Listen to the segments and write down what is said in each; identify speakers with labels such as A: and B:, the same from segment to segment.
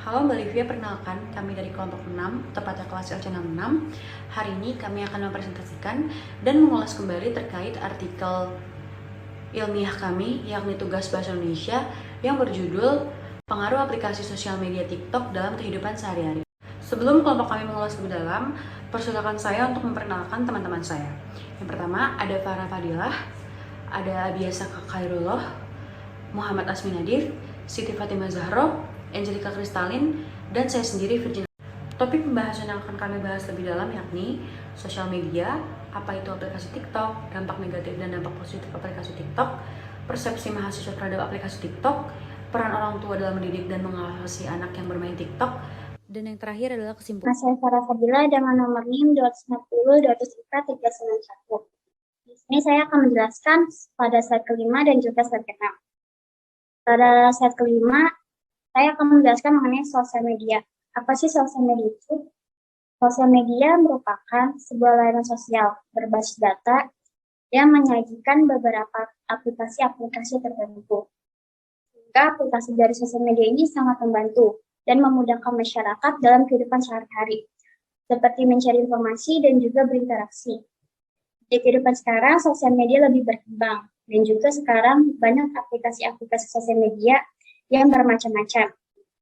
A: Halo Mbak Livia, perkenalkan kami dari kelompok 6, tepatnya kelas LC66. Hari ini kami akan mempresentasikan dan mengulas kembali terkait artikel ilmiah kami, yakni tugas bahasa Indonesia yang berjudul Pengaruh Aplikasi Sosial Media TikTok dalam Kehidupan Sehari-hari. Sebelum kelompok kami mengulas lebih dalam, persilakan saya untuk memperkenalkan teman-teman saya. Yang pertama ada Farah Fadilah, ada Abiasa Khairullah, Muhammad Asmi Nadif, Siti Fatimah Zahro, Angelica Kristalin, dan saya sendiri Virginia. Topik pembahasan yang akan kami bahas lebih dalam yakni sosial media, apa itu aplikasi TikTok, dampak negatif dan dampak positif aplikasi TikTok, persepsi mahasiswa terhadap aplikasi TikTok, peran orang tua dalam mendidik dan mengawasi anak yang bermain TikTok, dan yang terakhir adalah kesimpulan.
B: Saya Farah Fadila dengan nomor NIM 290-204-391. Di sini saya akan menjelaskan pada slide kelima dan juga slide keenam. Pada slide kelima, saya akan menjelaskan mengenai sosial media. Apa sih sosial media itu? Sosial media merupakan sebuah layanan sosial berbasis data yang menyajikan beberapa aplikasi-aplikasi tertentu. Sehingga aplikasi dari sosial media ini sangat membantu dan memudahkan masyarakat dalam kehidupan sehari-hari, seperti mencari informasi dan juga berinteraksi. Di kehidupan sekarang, sosial media lebih berkembang, dan juga sekarang banyak aplikasi-aplikasi sosial media yang bermacam-macam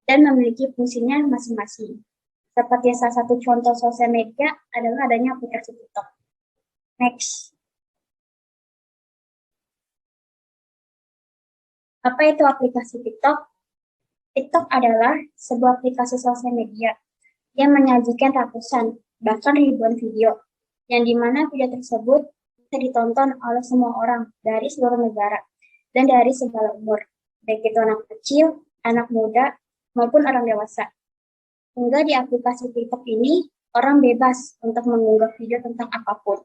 B: dan memiliki fungsinya masing-masing. Seperti salah satu contoh sosial media adalah adanya aplikasi TikTok. Next. Apa itu aplikasi TikTok? TikTok adalah sebuah aplikasi sosial media yang menyajikan ratusan, bahkan ribuan video, yang dimana video tersebut bisa ditonton oleh semua orang dari seluruh negara dan dari segala umur, baik itu anak kecil, anak muda, maupun orang dewasa. Hingga di aplikasi TikTok ini, orang bebas untuk mengunggah video tentang apapun.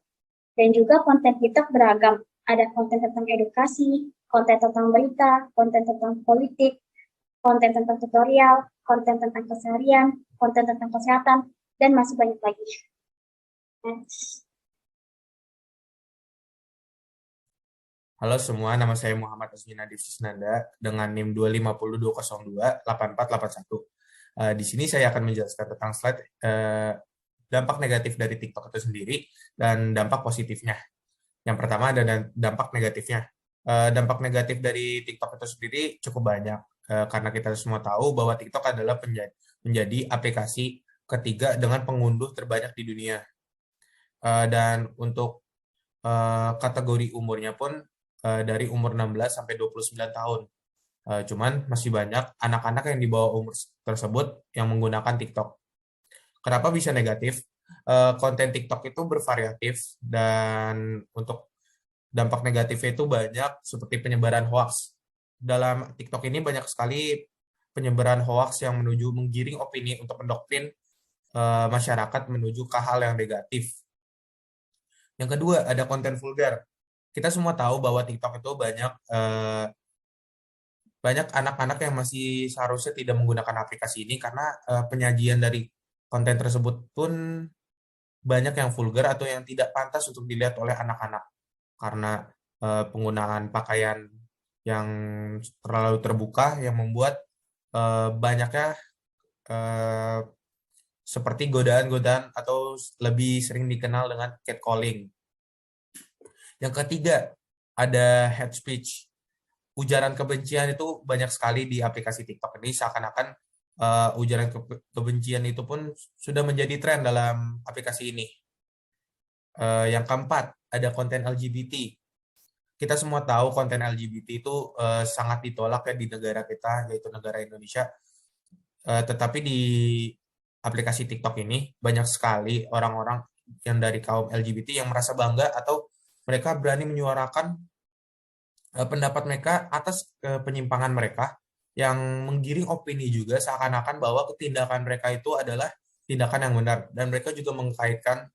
B: Dan juga konten TikTok beragam. Ada konten tentang edukasi, konten tentang berita, konten tentang politik, konten tentang tutorial, konten tentang keseharian, konten tentang kesehatan, dan masih banyak lagi. Next.
C: Halo semua, nama saya Muhammad Asmi Nadif Sisnanda dengan NIM 250-202-8481. Di sini saya akan menjelaskan tentang slide dampak negatif dari TikTok itu sendiri dan dampak positifnya. Yang pertama ada dampak negatifnya. Dampak negatif dari TikTok itu sendiri cukup banyak karena kita semua tahu bahwa TikTok adalah menjadi aplikasi ketiga dengan pengunduh terbanyak di dunia. Dan untuk kategori umurnya pun dari umur 16 sampai 29 tahun. Cuman masih banyak anak-anak yang di bawah umur tersebut yang menggunakan TikTok. Kenapa bisa negatif? Konten TikTok itu bervariatif dan untuk dampak negatifnya itu banyak seperti penyebaran hoax. Dalam TikTok ini banyak sekali penyebaran hoax yang menggiring opini untuk mendoktrin masyarakat menuju ke hal yang negatif. Yang kedua, ada konten vulgar. Kita semua tahu bahwa TikTok itu banyak anak-anak yang masih seharusnya tidak menggunakan aplikasi ini karena penyajian dari konten tersebut pun banyak yang vulgar atau yang tidak pantas untuk dilihat oleh anak-anak karena penggunaan pakaian yang terlalu terbuka yang membuat banyaknya seperti godaan-godaan atau lebih sering dikenal dengan catcalling. Yang ketiga, ada hate speech. Ujaran kebencian itu banyak sekali di aplikasi TikTok ini, seakan-akan ujaran kebencian itu pun sudah menjadi tren dalam aplikasi ini. Yang keempat, ada konten LGBT. Kita semua tahu konten LGBT itu sangat ditolak ya di negara kita, yaitu negara Indonesia. Tetapi di aplikasi TikTok ini, banyak sekali orang-orang yang dari kaum LGBT yang merasa bangga atau mereka berani menyuarakan pendapat mereka atas penyimpangan mereka yang menggiring opini juga seakan-akan bahwa tindakan mereka itu adalah tindakan yang benar dan mereka juga mengkaitkan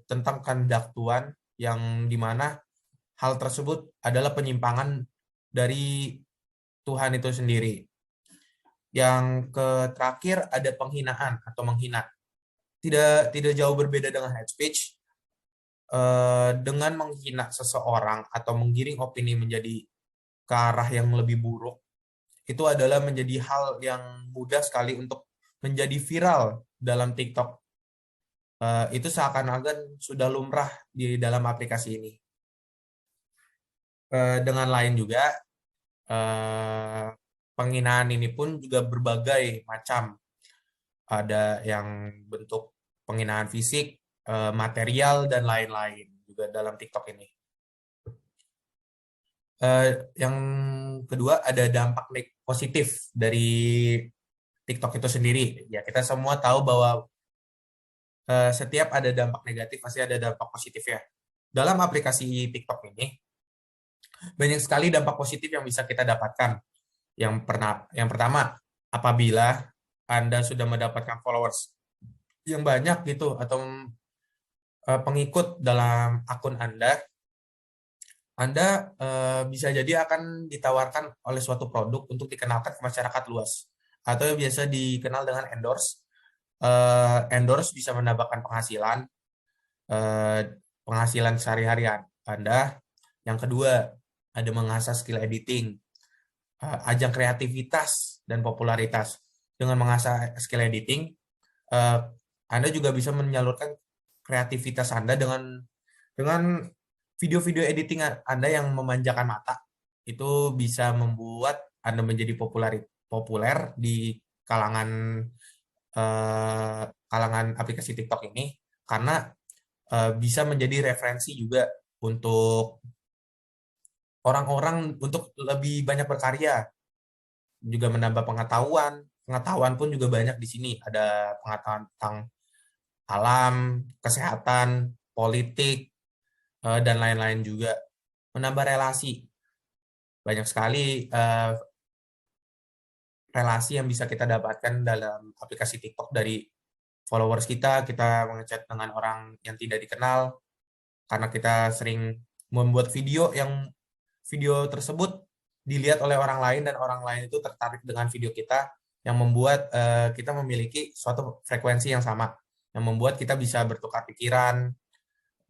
C: tentang kehendak Tuhan yang dimana hal tersebut adalah penyimpangan dari Tuhan itu sendiri. Yang terakhir ada penghinaan atau menghina. Tidak jauh berbeda dengan hate speech. Dengan menghina seseorang atau menggiring opini menjadi ke arah yang lebih buruk, itu adalah menjadi hal yang mudah sekali untuk menjadi viral dalam TikTok. Itu seakan-akan sudah lumrah di dalam aplikasi ini. Dengan lain juga, penghinaan ini pun juga berbagai macam. Ada yang bentuk penghinaan fisik, material, dan lain-lain juga dalam TikTok ini. Yang kedua, ada dampak positif dari TikTok itu sendiri. Ya, kita semua tahu bahwa setiap ada dampak negatif pasti ada dampak positif ya. Dalam aplikasi TikTok ini banyak sekali dampak positif yang bisa kita dapatkan. Yang pertama, apabila Anda sudah mendapatkan followers yang banyak gitu atau pengikut dalam akun Anda bisa jadi akan ditawarkan oleh suatu produk untuk dikenalkan ke masyarakat luas atau yang biasa dikenal dengan endorse. Endorse bisa menambahkan penghasilan sehari-hari Anda. Yang kedua, ada mengasah skill editing, ajang kreativitas dan popularitas. Dengan mengasah skill editing, Anda juga bisa menyalurkan kreativitas Anda dengan video-video editing Anda yang memanjakan mata. Itu bisa membuat Anda menjadi populer di kalangan aplikasi TikTok ini, karena bisa menjadi referensi juga untuk orang-orang untuk lebih banyak berkarya, juga menambah pengetahuan. Pengetahuan pun juga banyak di sini. Ada pengetahuan tentang alam, kesehatan, politik, dan lain-lain juga. Menambah relasi. Banyak sekali relasi yang bisa kita dapatkan dalam aplikasi TikTok dari followers kita mengechat dengan orang yang tidak dikenal, karena kita sering membuat video tersebut dilihat oleh orang lain dan orang lain itu tertarik dengan video kita, yang membuat kita memiliki suatu frekuensi yang sama, yang membuat kita bisa bertukar pikiran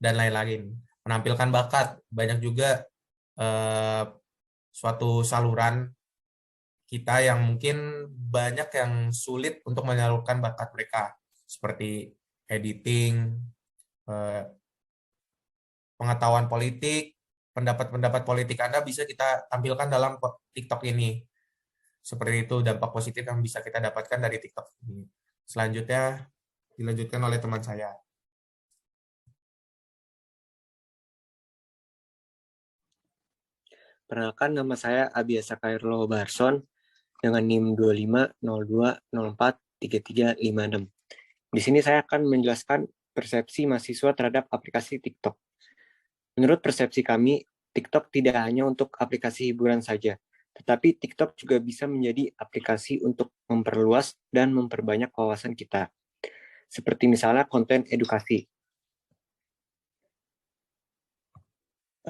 C: dan lain-lain. Menampilkan bakat, banyak juga suatu saluran kita yang mungkin banyak yang sulit untuk menyalurkan bakat mereka, seperti editing, pengetahuan politik, pendapat-pendapat politik Anda bisa kita tampilkan dalam TikTok ini. Seperti itu dampak positif yang bisa kita dapatkan dari TikTok ini. Selanjutnya dilanjutkan oleh teman saya.
D: Perkenalkan, nama saya Abiasa Kairlo Barson dengan NIM 2502043356. Di sini saya akan menjelaskan persepsi mahasiswa terhadap aplikasi TikTok. Menurut persepsi kami, TikTok tidak hanya untuk aplikasi hiburan saja, tetapi TikTok juga bisa menjadi aplikasi untuk memperluas dan memperbanyak wawasan kita. Seperti misalnya konten edukasi.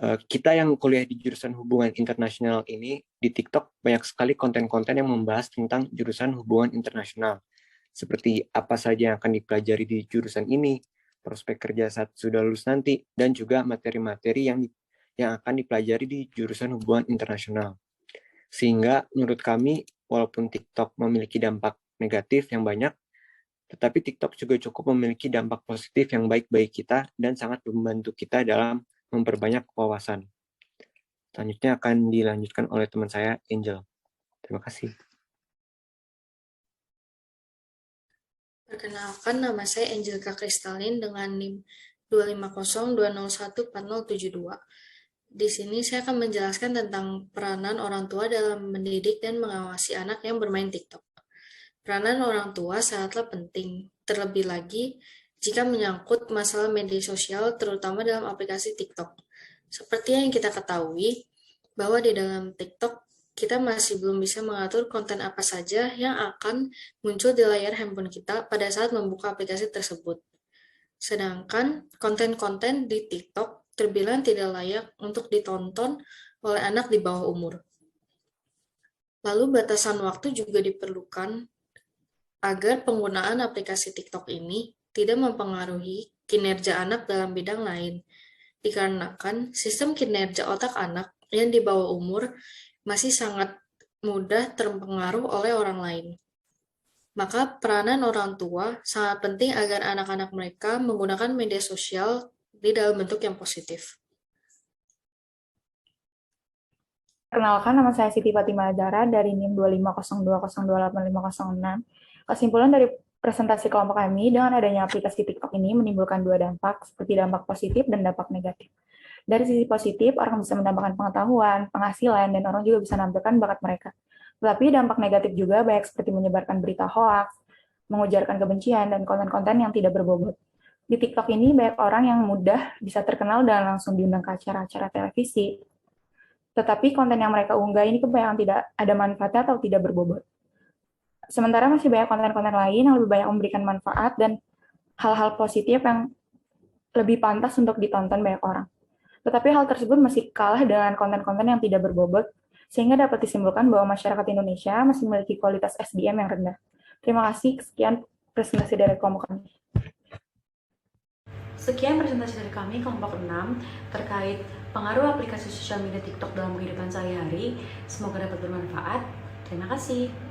D: Kita yang kuliah di jurusan hubungan internasional ini, di TikTok banyak sekali konten-konten yang membahas tentang jurusan hubungan internasional. Seperti apa saja yang akan dipelajari di jurusan ini, prospek kerja saat sudah lulus nanti, dan juga materi-materi yang akan dipelajari di jurusan hubungan internasional. Sehingga menurut kami, walaupun TikTok memiliki dampak negatif yang banyak, tetapi TikTok juga cukup memiliki dampak positif yang baik bagi kita dan sangat membantu kita dalam memperbanyak wawasan. Selanjutnya akan dilanjutkan oleh teman saya, Angel. Terima kasih.
E: Perkenalkan, nama saya Angelika Kristalin dengan NIM 25020140772. Di sini saya akan menjelaskan tentang peranan orang tua dalam mendidik dan mengawasi anak yang bermain TikTok. Peranan orang tua sangatlah penting, terlebih lagi jika menyangkut masalah media sosial, terutama dalam aplikasi TikTok. Seperti yang kita ketahui, bahwa di dalam TikTok, kita masih belum bisa mengatur konten apa saja yang akan muncul di layar handphone kita pada saat membuka aplikasi tersebut. Sedangkan konten-konten di TikTok terbilang tidak layak untuk ditonton oleh anak di bawah umur. Lalu batasan waktu juga diperlukan agar penggunaan aplikasi TikTok ini tidak mempengaruhi kinerja anak dalam bidang lain, dikarenakan sistem kinerja otak anak yang di bawah umur masih sangat mudah terpengaruh oleh orang lain. Maka peranan orang tua sangat penting agar anak-anak mereka menggunakan media sosial di dalam bentuk yang positif.
F: Perkenalkan, nama saya Siti Fatimah Azhara dari NIM 25020285506. Kesimpulan dari presentasi kelompok kami, dengan adanya aplikasi TikTok ini menimbulkan dua dampak, seperti dampak positif dan dampak negatif. Dari sisi positif, orang bisa mendapatkan pengetahuan, penghasilan, dan orang juga bisa menampilkan bakat mereka. Tetapi dampak negatif juga banyak seperti menyebarkan berita hoaks, mengujarkan kebencian, dan konten-konten yang tidak berbobot. Di TikTok ini banyak orang yang mudah bisa terkenal dan langsung diundang ke acara-acara televisi. Tetapi konten yang mereka unggah ini kebanyakan tidak ada manfaatnya atau tidak berbobot. Sementara masih banyak konten-konten lain yang lebih banyak memberikan manfaat dan hal-hal positif yang lebih pantas untuk ditonton banyak orang. Tetapi hal tersebut masih kalah dengan konten-konten yang tidak berbobot, sehingga dapat disimpulkan bahwa masyarakat Indonesia masih memiliki kualitas SDM yang rendah. Terima kasih, sekian presentasi dari kelompok kami.
A: Sekian presentasi dari kami kelompok 6 terkait pengaruh aplikasi sosial media TikTok dalam kehidupan sehari-hari. Semoga dapat bermanfaat. Terima kasih.